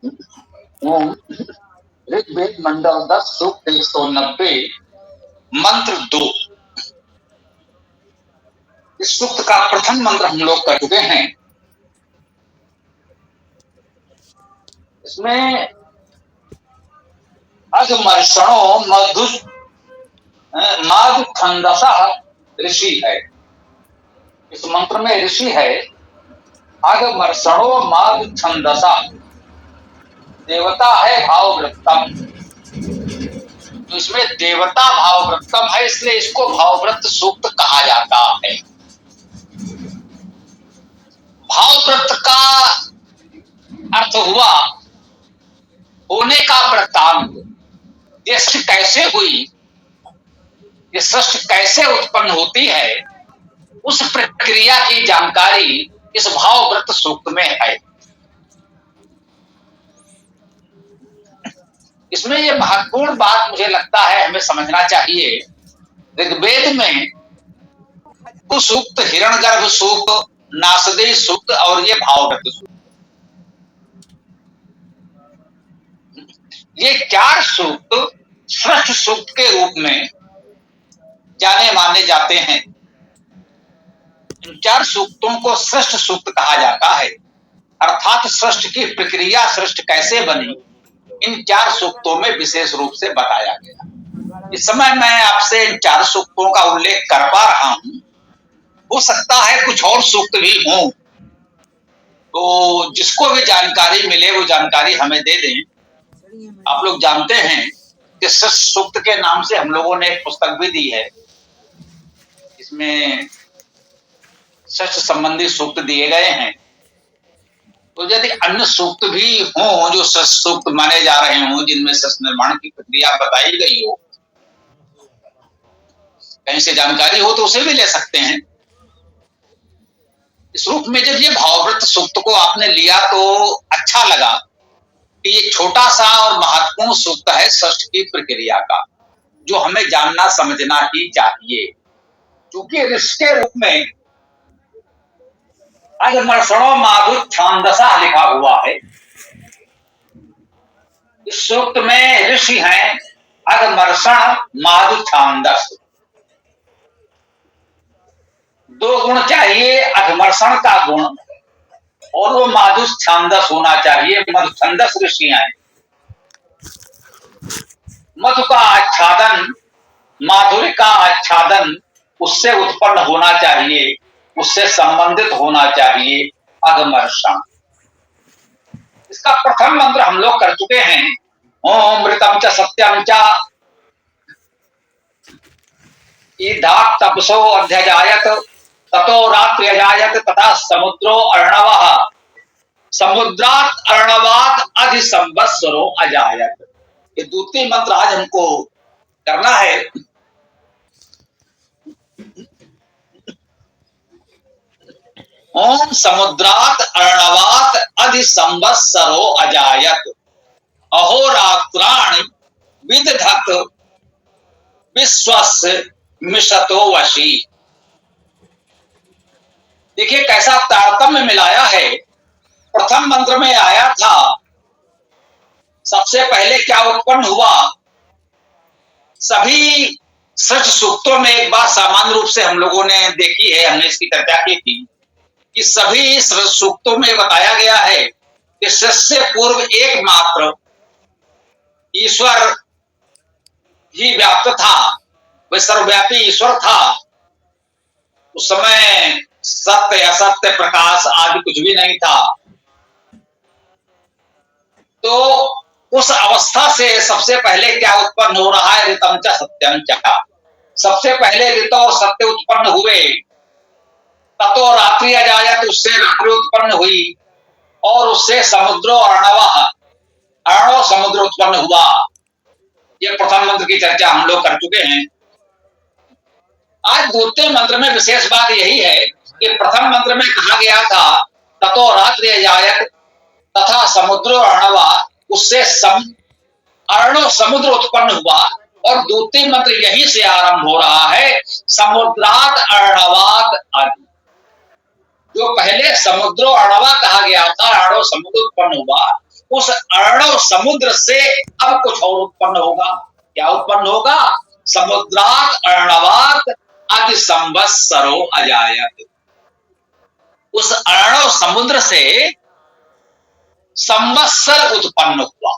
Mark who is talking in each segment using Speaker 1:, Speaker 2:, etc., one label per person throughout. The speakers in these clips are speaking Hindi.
Speaker 1: ओम ऋग्वेद मंडल 10 सूक्त 190 मंत्र 2। इस सूक्त का प्रथम मंत्र हम लोग कर चुके हैं। इसमें अघमर्षणो मधु माधु छंदसा ऋषि है। इस मंत्र में ऋषि है अघमर्षणो माधु छंदसा, देवता है भाववृत्तम। तो इसमें देवता भाववृत्तम है, इसलिए इसको भावव्रत सूक्त कहा जाता है। भावव्रत का अर्थ हुआ होने का वृत्तांत। ये सृष्टि कैसे हुई, ये सृष्टि कैसे उत्पन्न होती है, उस प्रक्रिया की जानकारी इस भावव्रत सूक्त में है। इसमें यह महत्वपूर्ण बात मुझे लगता है हमें समझना चाहिए। ऋग्वेद में सूक्त, हिरण्यगर्भ सूक्त, नासदी सूक्त और ये भावव्रत सूक्त, ये 4 सूक्त सृष्टि सूक्त के रूप में जाने माने जाते हैं। इन 4 सूक्तों को सृष्टि सूक्त कहा जाता है, अर्थात सृष्टि की प्रक्रिया, सृष्टि कैसे बनी, इन 4 सूक्तों में विशेष रूप से बताया गया। इस समय मैं आपसे इन 4 सूक्तों का उल्लेख कर पा रहा हूं, हो सकता है कुछ और सूक्त भी हों, तो जिसको भी जानकारी मिले वो जानकारी हमें दे दें। आप लोग जानते हैं कि सृष्टि सूक्त के नाम से हम लोगों ने एक पुस्तक भी दी है। इसमें सृष्टि संबंधी सूक्त दिए गए हैं। तो यदि अन्य सूक्त भी हों जो सृष्टि सूक्त माने जा रहे हों, जिनमें सृष्टि निर्माण की प्रक्रिया बताई गई हो, कहीं से जानकारी हो तो उसे भी ले सकते हैं। इस रूप में जब ये भावव्रत सूक्त को आपने लिया तो अच्छा लगा कि ये छोटा सा और महत्वपूर्ण सूक्त है सृष्टि की प्रक्रिया का, जो हमें जानना समझना ही चाहिए। क्योंकि ऋषि के रूप में अघमर्षणो माधु छांदसा लिखा हुआ है। इस सूक्त में ऋषि हैं अघमर्षण माधु छांदस। 2 गुण चाहिए, अघमर्षण का गुण और वो माधु छांदस होना चाहिए। मधु छंदस ऋषि हैं। मधु का आच्छादन, माधुर्य का आच्छादन उससे उत्पन्न होना चाहिए, उससे संबंधित होना चाहिए अघमर्षण। इसका प्रथम मंत्र हम लोग कर चुके हैं। ओम मृतम च सत्यम च ईधात् तपसो अध्यजायत ततो रात्रि अजायत तथा समुद्रो अर्णवः समुद्रात अर्णवात अधि संवत्सरो अजायत। ये द्वितीय मंत्र आज हमको करना है। ओम समुद्रात अर्णवात अधि संवत्सरो अजायत अहोरात्राणि विदधत विश्वस्य मिशतो वशी। देखिए कैसा तारतम्य मिलाया है। प्रथम मंत्र में आया था सबसे पहले क्या उत्पन्न हुआ। सभी सृष्टि सूक्तों में एक बात सामान्य रूप से हम लोगों ने देखी है, हमने इसकी चर्चा की थी कि सभी सृष्टि सूक्तों में बताया गया है कि सृष्टि से पूर्व एकमात्र ईश्वर ही व्याप्त था, वह सर्वव्यापी ईश्वर था। उस समय सत्य असत्य प्रकाश आदि कुछ भी नहीं था। तो उस अवस्था से सबसे पहले क्या उत्पन्न हो रहा है, ऋतम च सत्यम च। सबसे पहले ऋत और सत्य उत्पन्न हुए, ततो रात्रि अजायत, उससे रात्रि उत्पन्न हुई और उससे समुद्रो अर्णवः, अर्णव समुद्र उत्पन्न हुआ। यह प्रथम मंत्र की चर्चा हम लोग कर चुके हैं। आज द्वितीय मंत्र में विशेष बात यही है कि प्रथम मंत्र में कहा गया था ततो रात्रि अजायत तथा समुद्रो अर्णवः, उससे अर्णव समुद्र उत्पन्न हुआ। और द्वितीय मंत्र यहीं से आरंभ हो रहा है, समुद्रात अर्णवात आदि। जो पहले समुद्रो अर्णवा कहा गया था, अर्णव समुद्र उत्पन्न हुआ, उस अर्णव समुद्र से अब कुछ और उत्पन्न होगा। क्या उत्पन्न होगा? समुद्रात अर्णवात अति संवत्सरो अजायत। उस अर्णव समुद्र से संवत्सर उत्पन्न हुआ।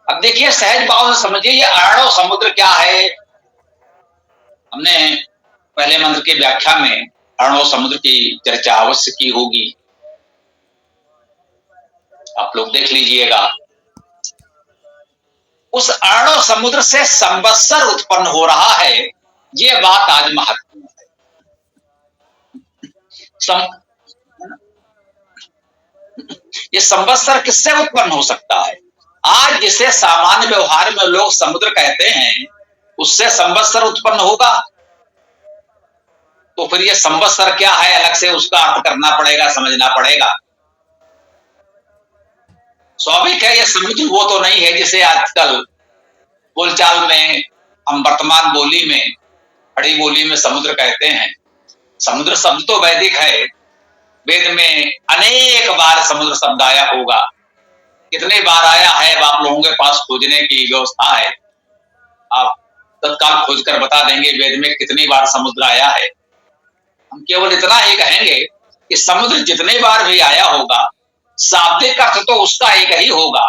Speaker 1: अब देखिए, सहज भाव से समझिए, ये अर्णव समुद्र क्या है। हमने पहले मंत्र की व्याख्या में अर्णव समुद्र की चर्चा अवश्य की होगी, आप लोग देख लीजिएगा। उस अर्णव समुद्र से संवत्सर उत्पन्न हो रहा है, ये बात आज महत्वपूर्ण है। ये संवत्सर किससे उत्पन्न हो सकता है? आज जिसे सामान्य व्यवहार में लोग समुद्र कहते हैं, उससे संवत्सर उत्पन्न होगा। तो फिर ये संवत्सर क्या है, अलग से उसका अर्थ करना पड़ेगा, समझना पड़ेगा। स्वाभाविक है, ये समुद्र वो तो नहीं है जिसे आजकल बोलचाल में हम वर्तमान बोली में, खड़ी बोली में समुद्र कहते हैं। समुद्र शब्द तो वैदिक है, वेद में अनेक बार समुद्र शब्द आया होगा। कितने बार आया है अब आप लोगों के पास खोजने की व्यवस्था है, आप तत्काल खोज कर बता देंगे वेद में कितनी बार समुद्र आया है। हम केवल इतना ही कहेंगे कि समुद्र जितने बार भी आया होगा, शाब्दिक अर्थ तो उसका एक ही होगा,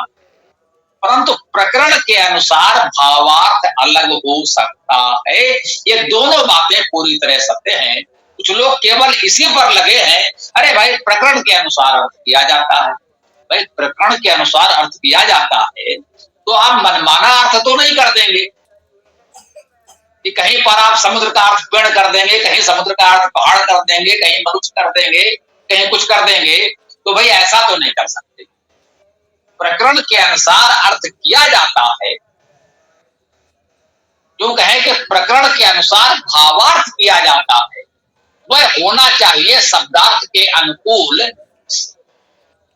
Speaker 1: परंतु प्रकरण के अनुसार भावार्थ अलग हो सकता है। ये दोनों बातें पूरी तरह सत्य हैं। कुछ लोग केवल इसी पर लगे हैं, अरे भाई प्रकरण के अनुसार अर्थ किया जाता है। भाई प्रकरण के अनुसार अर्थ किया जाता है तो आप मनमाना अर्थ तो नहीं कर देंगे कि कहीं पर आप समुद्र का अर्थ पेड़ कर देंगे, कहीं समुद्र का अर्थ पहाड़ कर देंगे, कहीं मनुष्य कर देंगे, कहीं कुछ कर देंगे। तो भाई ऐसा तो नहीं कर सकते। प्रकरण के अनुसार अर्थ किया जाता है। जो कहें कि प्रकरण के अनुसार भावार्थ किया जाता है, वह होना चाहिए शब्दार्थ के अनुकूल।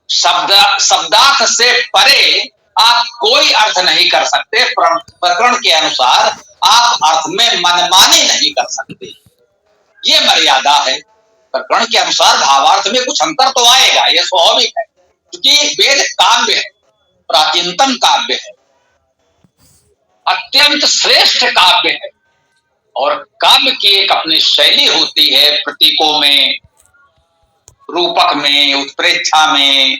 Speaker 1: शब्दार्थ से परे आप कोई अर्थ नहीं कर सकते। प्रकरण के अनुसार आप अर्थ में मनमानी नहीं कर सकते, ये मर्यादा है। प्रकरण के अनुसार भावार्थ में कुछ अंतर तो आएगा, यह स्वाभाविक है, क्योंकि वेद काव्य है, प्राचीनतम काव्य है, अत्यंत श्रेष्ठ काव्य है, और काव्य की एक अपनी शैली होती है, प्रतीकों में, रूपक में, उत्प्रेक्षा में,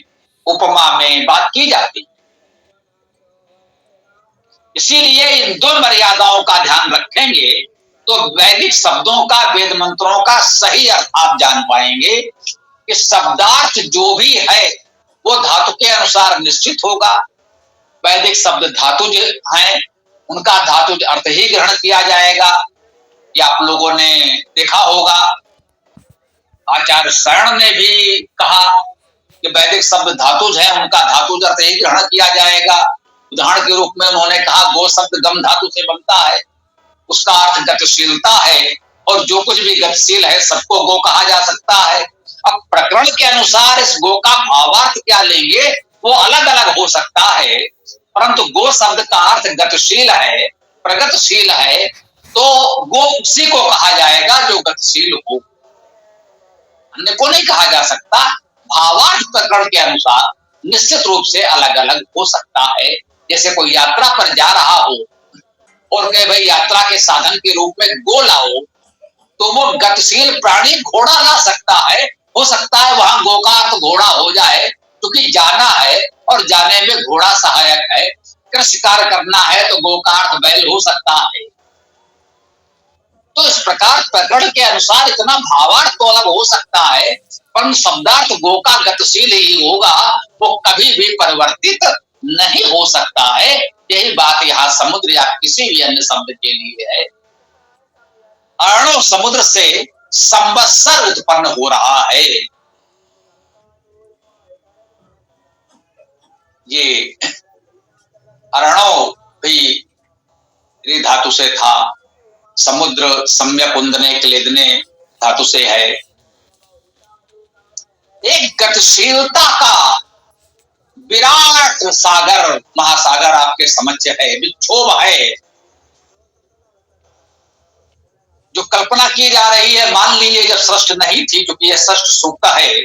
Speaker 1: उपमा में बात की जाती है। इसीलिए इन दो मर्यादाओं का ध्यान रखेंगे तो वैदिक शब्दों का, वेद मंत्रों का सही अर्थ आप जान पाएंगे कि शब्दार्थ जो भी है वो धातु के अनुसार निश्चित होगा। वैदिक शब्द धातुज हैं, उनका धातुज अर्थ ही ग्रहण किया जाएगा। ये आप लोगों ने देखा होगा, आचार्य शरण ने भी कहा कि वैदिक शब्द धातुज है, उनका धातुज अर्थ ही ग्रहण किया जाएगा। उदाहरण के रूप में उन्होंने कहा गो शब्द गम धातु से बनता है, उसका अर्थ गतिशीलता है, और जो कुछ भी गतिशील है सबको गो कहा जा सकता है। अब प्रकरण के अनुसार इस गो का भावार्थ क्या लेंगे वो अलग अलग हो सकता है, परंतु गो शब्द का अर्थ गतिशील है, प्रगतिशील है, तो गो उसी को कहा जाएगा जो गतिशील हो, अन्य को नहीं कहा जा सकता। भावार्थ प्रकरण के अनुसार निश्चित रूप से अलग अलग हो सकता है। जैसे कोई यात्रा पर जा रहा हो और कहे भाई यात्रा के साधन के रूप में गो लाओ, तो वो गतिशील प्राणी घोड़ा ला सकता है। हो सकता है वहां गो का अर्थ घोड़ा हो जाए, क्योंकि जाना है और जाने में घोड़ा सहायक है। कृषि कार्य करना है तो गो का अर्थ बैल हो सकता है। तो इस प्रकार प्रकरण के अनुसार इतना भावार्थ तो अलग हो सकता है, पर शब्दार्थ गो का गतिशील ही होगा, वो कभी भी परिवर्तित नहीं हो सकता है। यही बात यहाँ समुद्र या किसी भी अन्य शब्द के लिए है। अर्णव समुद्र से संवत्सर उत्पन्न हो रहा है। ये अर्णव भी धातु से था, समुद्र सम्यक उंदने क्लेदने धातु से है। एक गतिशीलता का विराट सागर, महासागर आपके समक्ष है, विक्षोभ है। जो कल्पना की जा रही है, मान लीजिए जब सृष्टि नहीं थी, क्योंकि यह सृष्टि सूक्त है,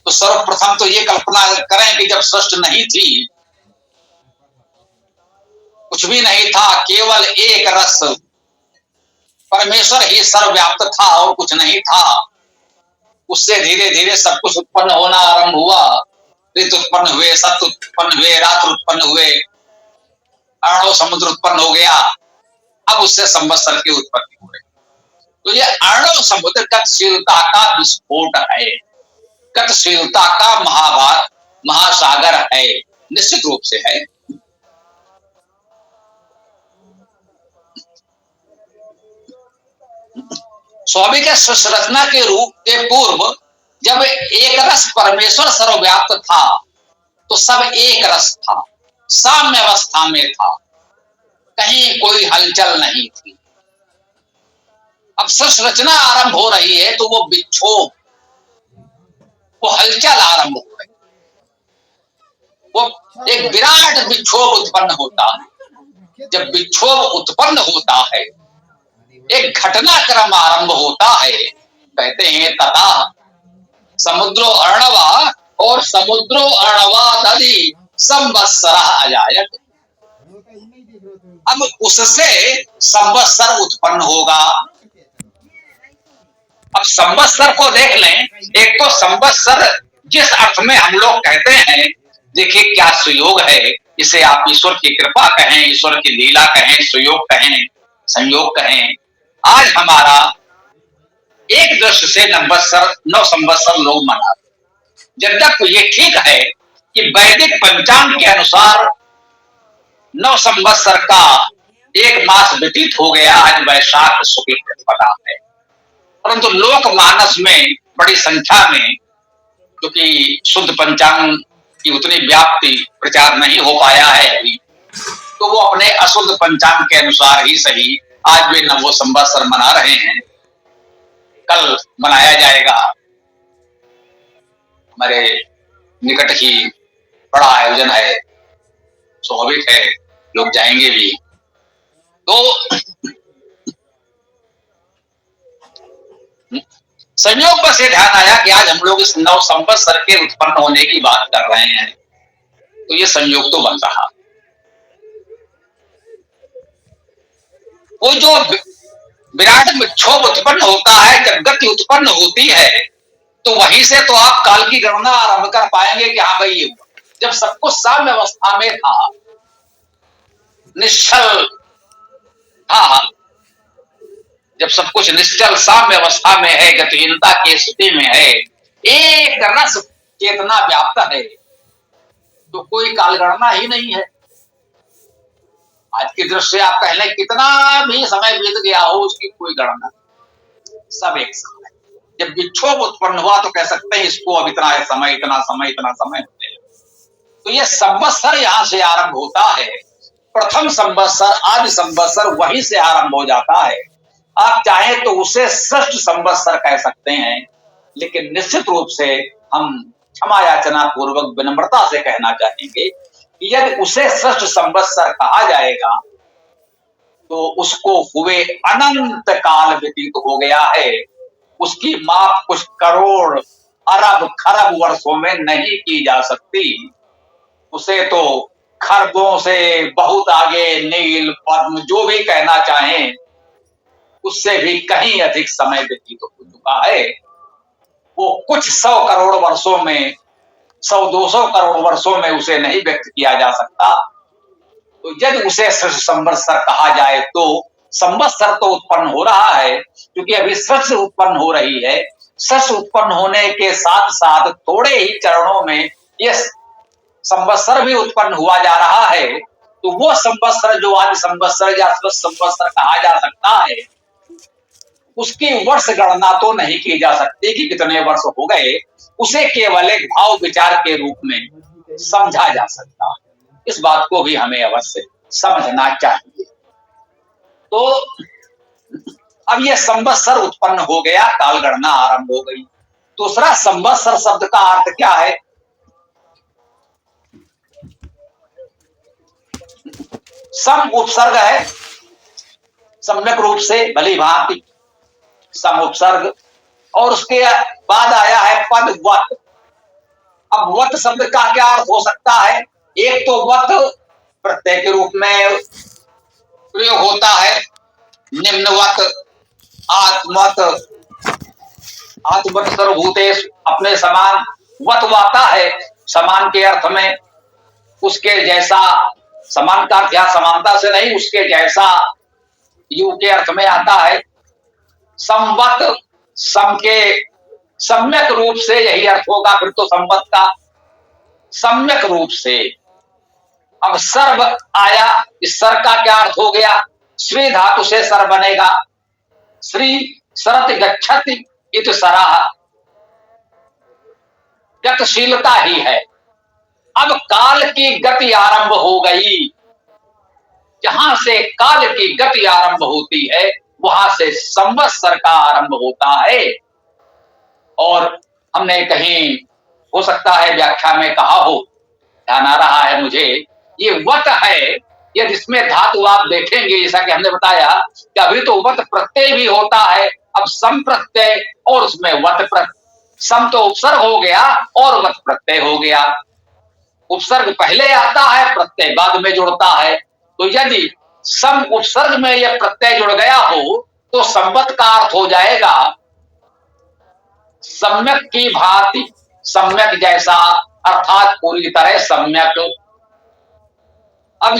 Speaker 1: तो सर्वप्रथम तो ये कल्पना करें कि जब सृष्टि नहीं थी, कुछ भी नहीं था, केवल एक रस परमेश्वर ही सर्वव्याप्त था और कुछ नहीं था। उससे धीरे धीरे सब कुछ उत्पन्न होना आरंभ हुआ। ऋतु उत्पन्न हुए, सत्य उत्पन्न हुए, रात्र उत्पन्न हुए, अरणव समुद्र उत्पन्न हो गया। अब उससे संवत्सर की उत्पत्ति हो रही। तो ये अरणव समुद्र गतिशीलता का विस्फोट है, गतिशीलता का महासागर है, निश्चित रूप से है। स्वाभाविक संरचना के रूप के पूर्व जब एक रस परमेश्वर सर्वव्याप्त था, तो सब एक रस था, साम्य अवस्था में था, कहीं कोई हलचल नहीं थी। अब संरचना आरंभ हो रही है तो वो विक्षोभ, वो हलचल आरंभ हो रही, वो एक विराट विक्षोभ उत्पन्न होता है। जब विक्षोभ उत्पन्न होता है, एक घटनाक्रम आरंभ होता है। कहते हैं तथा समुद्रो अर्णवा और समुद्रो अर्णवा दधि संवत्सरः अजायत। अब उससे संवत्सर उत्पन्न होगा। अब संवत्सर को देख लें। एक तो संवत्सर जिस अर्थ में हम लोग कहते हैं, देखिए क्या सुयोग है, इसे आप ईश्वर की कृपा कहें, ईश्वर की लीला कहें, सुयोग कहें, संयोग कहें। आज हमारा एक दृष्टि से नौ संवत्सर लोग मना, जब तक ये ठीक है कि वैदिक पंचांग के अनुसार 9 संवत्सर का एक मास व्यतीत हो गया, आज वैशाख शुक्ल प्रतिपदा है। परंतु लोक मानस में बड़ी संख्या में, क्योंकि शुद्ध पंचांग की उतनी व्याप्ति प्रचार नहीं हो पाया है अभी, तो वो अपने अशुद्ध पंचांग के अनुसार ही सही आज वे नवो संवत्सर मना रहे हैं। कल मनाया जाएगा, हमारे निकट ही बड़ा आयोजन है, स्वाभाविक है लोग जाएंगे भी। तो संयोग बस ये ध्यान आया कि आज हम लोग इस 9 संवत्सर के उत्पन्न होने की बात कर रहे हैं, तो ये संयोग तो बन रहा। वो जो विराट विक्षोभ उत्पन्न होता है, जब गति उत्पन्न होती है, तो वहीं से तो आप काल की गणना आरंभ कर पाएंगे कि हाँ भाई ये हुआ। जब सब कुछ साम्य अवस्था में था, निश्चल था, जब सब कुछ निश्चल साम्य अवस्था में है, गतिहीनता की स्थिति में है, एक रस चेतना व्याप्त है, तो कोई कालगणना ही नहीं है। आज की दृष्टि से आप कह लें कितना भी समय बीत गया हो, उसकी कोई गणना, सब एक समय। जब विक्षोभ उत्पन्न हुआ तो कह सकते हैं इसको अब इतना है समय, इतना समय, इतना समय होते हैं। तो ये संवत्सर यहां से आरंभ होता है। प्रथम संवत्सर, आदि संवत्सर वहीं से आरंभ हो जाता है। आप चाहें तो उसे षष्ठ संवत्सर कह सकते हैं, लेकिन निश्चित रूप से हम क्षमा याचना पूर्वक विनम्रता से कहना चाहेंगे कि यदि उसे षष्ठ संवत्सर कहा जाएगा तो उसको हुए अनंत काल व्यतीत हो गया है। उसकी माप कुछ करोड़ अरब खरब वर्षों में नहीं की जा सकती। उसे तो खरबों से बहुत आगे, नील पद्म जो भी कहना चाहें, उससे भी कहीं अधिक समय व्यतीत हो चुका है। वो कुछ 100 करोड़ वर्षों में, 100-200 करोड़ वर्षों में उसे नहीं व्यक्त किया जा सकता। तो यदि उसे संवत्सर कहा जाए तो संवत्सर तो उत्पन्न हो रहा है, क्योंकि अभी सृष्टि उत्पन्न हो रही है। सृष्टि उत्पन्न होने के साथ साथ थोड़े ही चरणों में यह संवत्सर भी उत्पन्न हुआ जा रहा है। तो वो संवत्सर जो आज संवत्सर या संवत्सर कहा जा सकता है, उसकी वर्ष गणना तो नहीं की जा सकती कि कितने वर्ष हो गए। उसे केवल एक भाव विचार के रूप में समझा जा सकता है। इस बात को भी हमें अवश्य समझना चाहिए। तो अब यह संवत्सर उत्पन्न हो गया, काल गणना आरंभ हो गई। दूसरा, संवत्सर शब्द का अर्थ क्या है? सम उपसर्ग है, सम्यक रूप से, भली भांति। सम उपसर्ग, और उसके बाद आया है पद वत। अब वत शब्द का क्या अर्थ हो सकता है? एक तो वत प्रत्यय के रूप में प्रयोग होता है, निम्नवत, आत्मवत, आत्मवत सर्वभूतेषु, अपने समान। वत आता है समान के अर्थ में, उसके जैसा। समान का अर्थ यहाँ समानता से नहीं, उसके जैसा यू के अर्थ में आता है। संवत, सम के सम्यक रूप से यही अर्थ होगा फिर तो संवत का, सम्यक रूप से। अब सर्व आया, इस सर का क्या अर्थ हो गया? श्री धातु से सर बनेगा। श्री सरत गच्छति इति सराह, गतिशीलता ही है। अब काल की गति आरंभ हो गई, जहां से काल की गति आरंभ होती है वहां से संवत्सर का आरंभ होता है। और हमने कहीं हो सकता है व्याख्या में कहा हो, ध्यान आ रहा है मुझे, ये वत है, ये जिसमें धातु आप देखेंगे, जैसा कि हमने बताया कि अभी तो वत प्रत्यय भी होता है, अब सम प्रत्यय और उसमें वत प्रत्यय। सम तो उपसर्ग हो गया और वत प्रत्यय हो गया। उपसर्ग पहले आता है, प्रत्यय बाद में जुड़ता है। तो यदि सम उपसर्ग में यह प्रत्यय जुड़ गया हो तो संवत का अर्थ हो जाएगा सम्यक की भांति, सम्यक जैसा, अर्थात पूरी तरह सम्यक। अब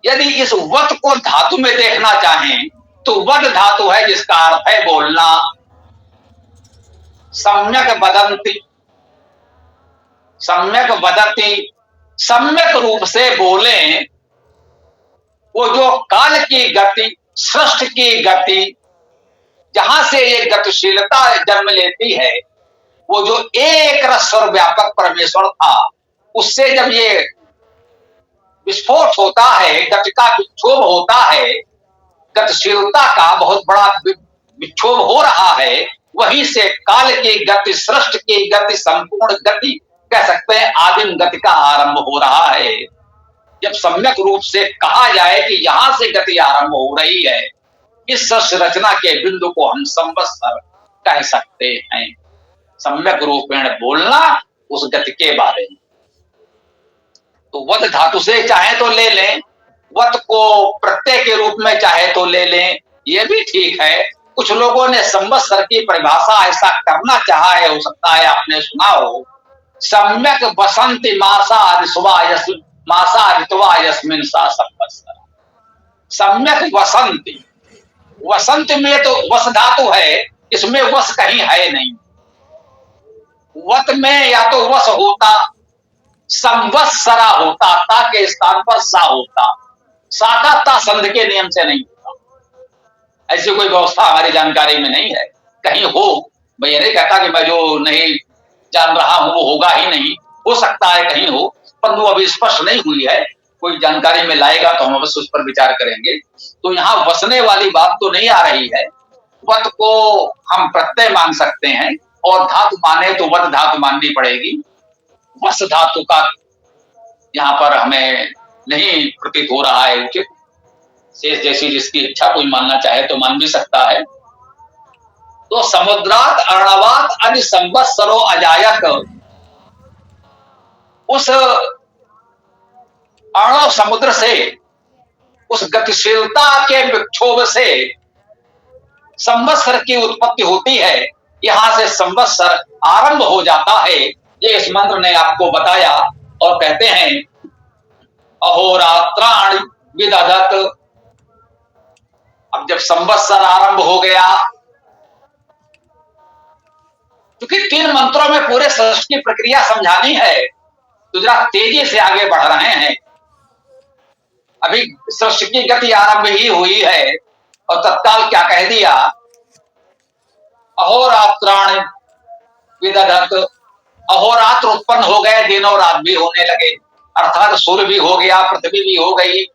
Speaker 1: यदि इस वत को धातु में देखना चाहें तो वद धातु है जिसका अर्थ है बोलना। सम्यक वदंती, सम्यक वदती, सम्यक रूप से बोले। वो जो काल की गति, सृष्टि की गति, जहां से ये गतिशीलता जन्म लेती है, वो जो एक रस और व्यापक परमेश्वर था, उससे जब ये विस्फोट होता है, गति का विक्षोभ होता है, गतिशीलता का बहुत बड़ा विक्षोभ हो रहा है, वहीं से काल की गति, सृष्टि की गति, संपूर्ण गति कह सकते हैं, आदिम गति का आरंभ हो रहा है। जब सम्यक रूप से कहा जाए कि यहां से गति आरंभ हो रही है, इस रचना के बिंदु को हम संवत्सर कह सकते हैं। सम्यक रूपेण बोलना उस गति के बारे में। तो वत धातु से चाहे तो ले लें, वत को प्रत्यय के रूप में चाहे तो ले लें, यह भी ठीक है। कुछ लोगों ने संवत्सर की परिभाषा ऐसा करना चाहा है, हो सकता है आपने सुना हो, सम्यक बसंती मासा ऋतवा यस्मिन सा संवत्सर। सम्यक वसंती, वसंत में तो वस धातु है, इसमें वस कहीं है नहीं। वत में या तो वस होता, संवत्सरा होता, ता के स्थान पर सा होता। सा का ता संध के नियम से नहीं होता, ऐसी कोई व्यवस्था हमारी जानकारी में नहीं है। कहीं हो, मैं ये नहीं कहता कि मैं जो नहीं जान रहा हूं वो होगा ही नहीं, हो सकता है कहीं हो, पर वो अभी स्पष्ट नहीं हुई है। कोई जानकारी में लाएगा तो हम अवश्य उस पर विचार करेंगे। तो यहाँ वसने वाली बात तो नहीं आ रही है। वत को हम प्रत्यय मान सकते हैं, और धातु माने तो वत धातु माननी पड़ेगी। वस धातु का यहाँ पर हमें नहीं प्रतीत हो रहा है उचित। शेष जैसी जिसकी इच्छा, कोई मानना चाहे तो मान भी सकता है। तो समुद्रात अर्णवात अज संवत्सरो अजायत, उस अर्णव समुद्र से, उस गतिशीलता के विक्षोभ से संवत्सर की उत्पत्ति होती है। यहां से संवत्सर आरंभ हो जाता है। ये इस मंत्र ने आपको बताया। और कहते हैं अहोरात्राणि विदधत। अब जब संवत्सर आरंभ हो गया, क्योंकि 3 मंत्रों में पूरे सृष्टि की प्रक्रिया समझानी है, तो जरा तेजी से आगे बढ़ रहे हैं। अभी सृष्टि की गति आरंभ ही हुई है और तत्काल क्या कह दिया, अहोरात्राणि विदधत। अहोरात्र उत्पन्न हो गए, दिन और रात भी होने लगे, अर्थात सूर्य भी हो गया, पृथ्वी भी हो गई।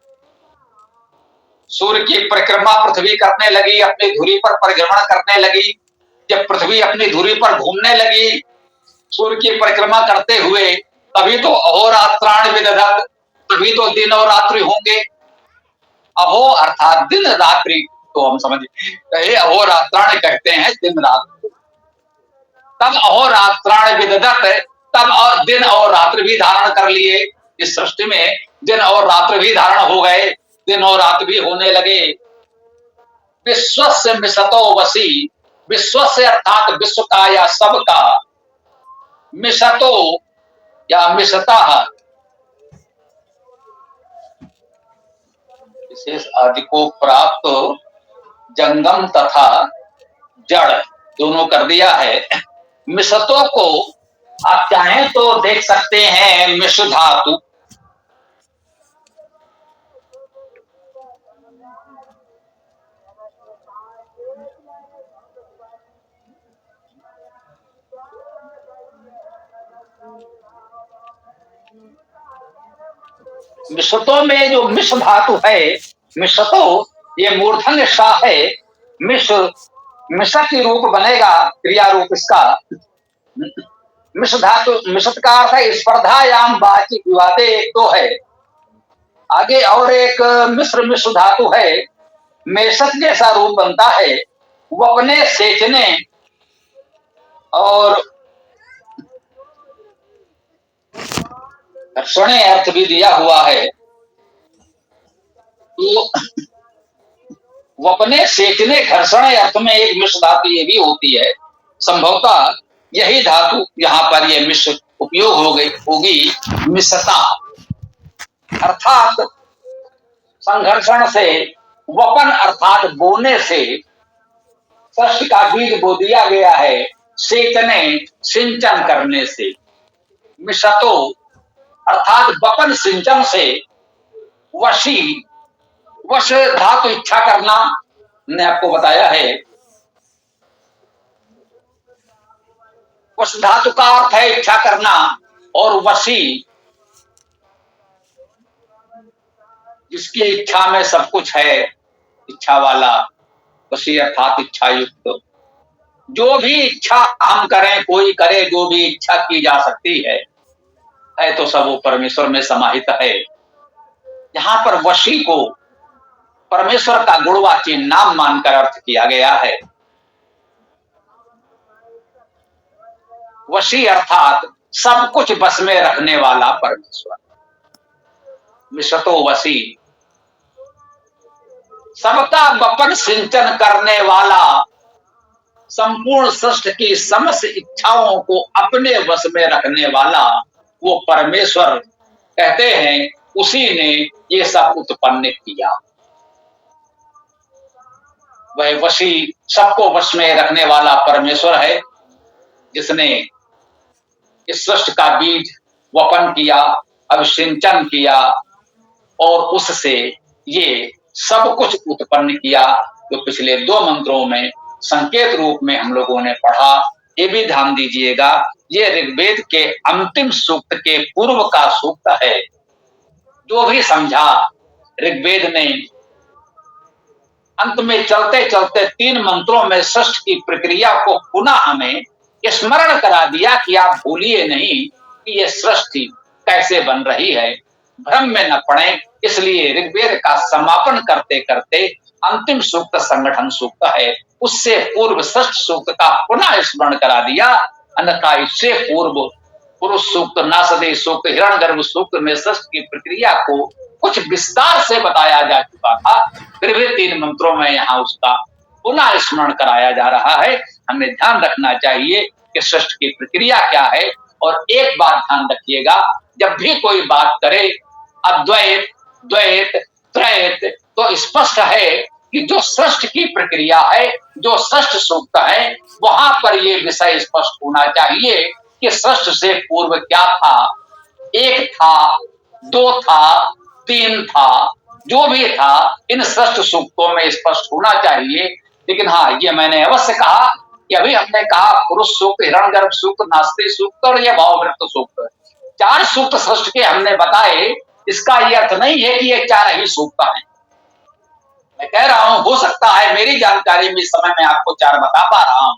Speaker 1: सूर्य की परिक्रमा पृथ्वी करने लगी, अपनी धुरी पर परिभ्रमण करने लगी। जब पृथ्वी अपनी धुरी पर घूमने लगी सूर्य की परिक्रमा करते हुए, तभी तो अहोरात्राणि विदधत, तभी तो दिन और रात्रि होंगे। अहो अर्थात दिन रात्रि तो हम समझ ये अहोरात्राण कहते हैं दिन रात। तब अहोरात्राण विदधत, तब और दिन और रात्र भी धारण कर लिए। इस सृष्टि में दिन और रात्र भी धारण हो गए, दिन और रात भी होने लगे। विश्वस्य मिशतो वसी, विश्वस्य अर्थात विश्व का या सबका, मिशतो या मिशता विशेष आदि को प्राप्त जंगम तथा जड़ दोनों कर दिया है। मिशतों को आप चाहें तो देख सकते हैं मिश्र धातु, मिश्रतों में जो मिश्र धातु है, मिश्रतो ये मूर्धन्य सा है, मिश्र मिश्र रूप बनेगा, क्रिया रूप इसका। मिश्र धातु, मिश्र का अर्थ है स्पर्धायाम वाचिक विवादे, एक तो है। आगे और एक मिश्र धातु है, मेषक जैसा रूप बनता है, वो अपने सेचने और घर्षणे अर्थ भी दिया हुआ है। तो वपने सेचने घर्षणे अर्थ में एक मिश्र धातु ये भी होती है। संभवतः यही धातु यहाँ पर ये मिश्र उपयोग हो गई होगी, मिश्रता अर्थात संघर्षण से, वपन अर्थात बोने से, षष्ठ का बीज बो दिया गया है, सेचने सिंचन करने से। मिशतो अर्थात वपन सिंचन से, वशी वश धातु इच्छा करना, ने आपको बताया है। वश धातु का अर्थ है इच्छा करना, और वशी जिसकी इच्छा में सब कुछ है, इच्छा वाला, वशी अर्थात इच्छा युक्त। जो भी इच्छा हम करें, कोई करे, जो भी इच्छा की जा सकती है तो सब वो परमेश्वर में समाहित है। यहाँ पर वशी को परमेश्वर का गुणवाची नाम मानकर अर्थ किया गया है। वशी अर्थात सब कुछ बस में रखने वाला परमेश्वर। मिशतो वशी, सबका वपन सिंचन करने वाला, संपूर्ण सृष्टि की समस्त इच्छाओं को अपने वश में रखने वाला वो परमेश्वर कहते हैं, उसी ने ये सब उत्पन्न किया। वह वशी सबको वश में रखने वाला परमेश्वर है, जिसने इस सृष्टि का बीज वपन किया, अभिसिंचन किया और उससे ये सब कुछ उत्पन्न किया। जो पिछले 2 मंत्रों में संकेत रूप में हम लोगों ने पढ़ा, ये भी ध्यान दीजिएगा, ये ऋग्वेद के अंतिम सूक्त के पूर्व का सूक्त है। जो भी समझा ऋग्वेद ने अंत में चलते चलते 3 मंत्रों में सृष्टि की प्रक्रिया को पुनः हमें स्मरण करा दिया कि आप भूलिए नहीं कि ये सृष्टि कैसे बन रही है, भ्रम में न पड़े। इसलिए ऋग्वेद का समापन करते करते अंतिम सूक्त संगठन सूक्त है, उससे पूर्व षष्ठ सूक्त का पुनः स्मरण करा दिया। अन्यथा इससे पूर्व पुरुष सूक्त, नासदे सूक्त, हिरण्यगर्भ सूक्त में षष्ठ की प्रक्रिया को कुछ विस्तार से बताया जा चुका था, फिर भी 3 मंत्रों में यहाँ उसका पुनः स्मरण कराया जा रहा है। हमें ध्यान रखना चाहिए कि षष्ठ की प्रक्रिया क्या है। और एक बात ध्यान रखिएगा, जब भी कोई बात करे अद्वैत, द्वैत, त्रैत, तो स्पष्ट है कि जो षष्ठ की प्रक्रिया है, जो षष्ठ सूक्त है, वहां पर ये विषय स्पष्ट होना चाहिए कि षष्ठ से पूर्व क्या था। 1 था, 2 था, 3 था, जो भी था इन षष्ठ सूक्तों में स्पष्ट होना चाहिए। लेकिन हाँ, ये मैंने अवश्य कहा कि अभी हमने कहा पुरुष सूक्त, हिरण्यगर्भ सूक्त, नासदी सूक्त और ये भाववृत्त सूक्त, 4 सूक्त षष्ठ के हमने बताए। इसका ये अर्थ नहीं है कि ये 4 ही सूक्त हैं। मैं कह रहा हूं, हो सकता है मेरी जानकारी में इस समय मैं आपको 4 बता पा रहा हूं,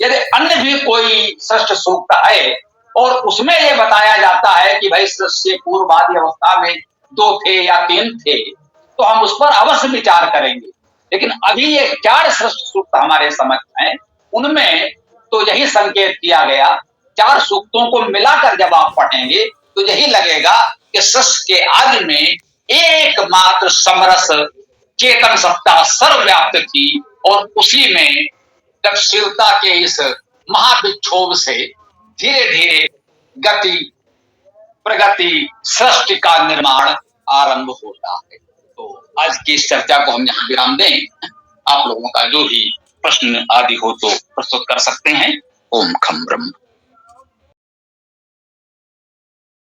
Speaker 1: यदि अन्य भी कोई षष्ठ सूक्त है और उसमें यह बताया जाता है कि भाई षष्ठ से पूर्व आदि अवस्था में 2 थे या 3 थे, तो हम उस पर अवश्य विचार करेंगे। लेकिन अभी ये 4 सृष्टि सूक्त हमारे समझ में, उनमें तो यही संकेत किया गया। 4 सूक्तों को मिलाकर जब आप पढ़ेंगे तो यही लगेगा कि सृष्टि के आदि में एकमात्र समरस चेतन सत्ता सर्वव्याप्त थी, और उसी में गतिशीलता के इस महाविक्षोभ से धीरे धीरे गति प्रगति सृष्टि का निर्माण आरंभ होता है। तो आज की इस चर्चा को हम यहाँ विराम दें। आप लोगों का जो भी प्रश्न आदि हो तो प्रस्तुत कर सकते हैं। ओम खम ब्रह्म।